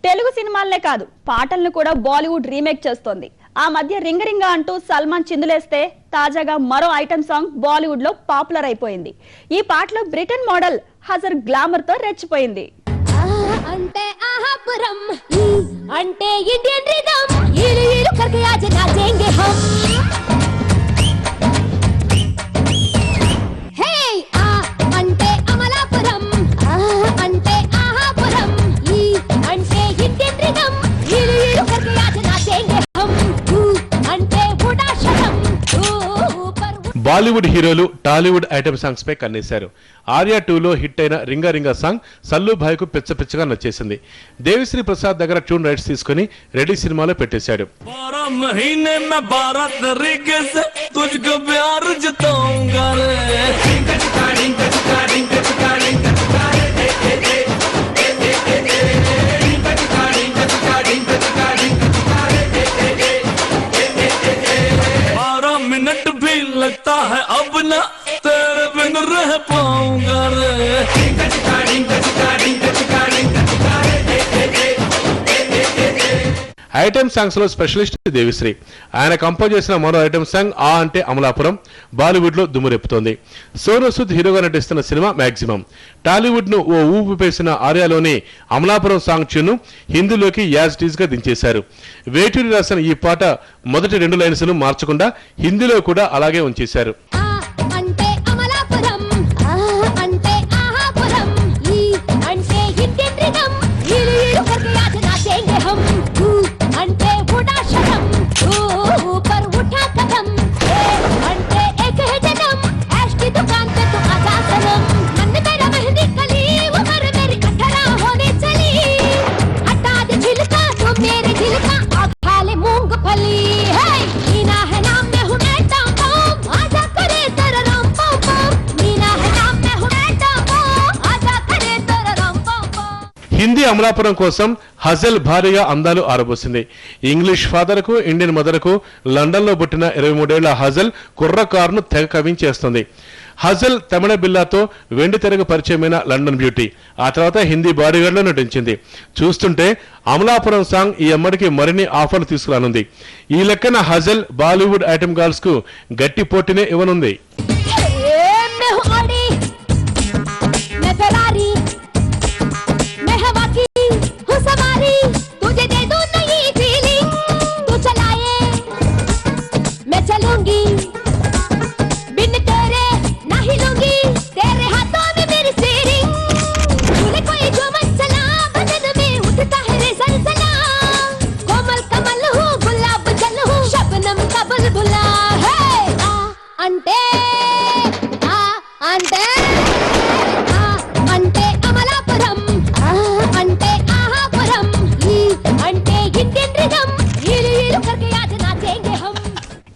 తెలుగు సినిమాలనే కాదు పాటలను కూడా బాలీవుడ్ రీమేక్ చేస్తోంది. ఆ మధ్య రింగ రింగ అంటూ సల్మాన్ చిందులేస్తే తాజాగా మరో ఐటమ్ సాంగ్ బాలీవుడ్ లో పాపులర్ అయిపోయింది. ఈ పాటలో బ్రిటన్ మోడల్ హజర్ గ్లామర్ తో రెచ్చిపోయింది. అంటే ఆహాపురం అంటే ఇండియన్ రిథమ్ ఈలు ఈలు करके आज नाचेंगे हम हे ఆ అంటే అమలాపురం అంటే ఆహాపురం ఈ అంటే ఇండియన్ రిథమ్ ఈలు ఈలు करके आज नाचेंगे हम అంటే ఉడాశరం బాలీవుడ్ హీరోలు టాలీవుడ్ ఐటమ్ సాంగ్స్ పై కన్నేశారు. ఆర్యా 2లో హిట్ అయిన రింగా రింగా సాంగ్ సల్లు భాయ్కు పిచ్చగా నచ్చేసింది. దేవిశ్రీ ప్రసాద్ దగ్గర ట్యూన్ రైట్స్ తీసుకుని రెడీ సినిమాలో పెట్టేశాడు. लगता है अब ना तेरे बिन रह पाऊंगा ఐటమ్ సాంగ్స్ లో స్పెషలిస్ట్ దేవిశ్రీ. ఆయన కంపోజ్ చేసిన మరో ఐటమ్ సాంగ్ ఆ అంటే అమలాపురం బాలీవుడ్ లో దుమ్మురెప్పుతోంది. సోనూ సూద్ హీరోగా నటిస్తున్న సినిమా మాక్సిమం. టాలీవుడ్ ను ఓ ఊపు పేసిన ఆర్యాలోని అమలాపురం సాంగ్ ట్యూన్ హిందీలోకి యాజ్ టీజ్ గా దించేశారు. వేటూరి రాసిన ఈ పాట మొదటి 2 లైన్స్ మార్చకుండా హిందీలో కూడా అలాగే ఉంచేశారు. హిందీ అమలాపురం కోసం హజల్ భారీగా అందాలు ఆరబోసింది. ఇంగ్లీష్ ఫాదర్ కు ఇండియన్ మదర్ కు లండన్ లో పుట్టిన 23 ఏళ్ల హజల్ కుర్రకారును తెగ కవించేస్తుంది. హజల్ తమిళ బిల్లాతో వెండి తెరకు పరిచయమైన లండన్ బ్యూటీ. ఆ తర్వాత హిందీ బాడీగార్డ్ లో నటించింది. చూస్తుంటే అమలాపురం సాంగ్ ఈ అమ్మడికి మరిన్ని ఆఫర్లు తీసుకురానుంది. ఈ లెక్కన హజల్ బాలీవుడ్ ఐటమ్ గర్ల్స్ కు గట్టి పోటీనే ఇవ్వనుంది.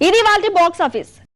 ఇది వాళ్ళ బాక్స్ ఆఫీస్.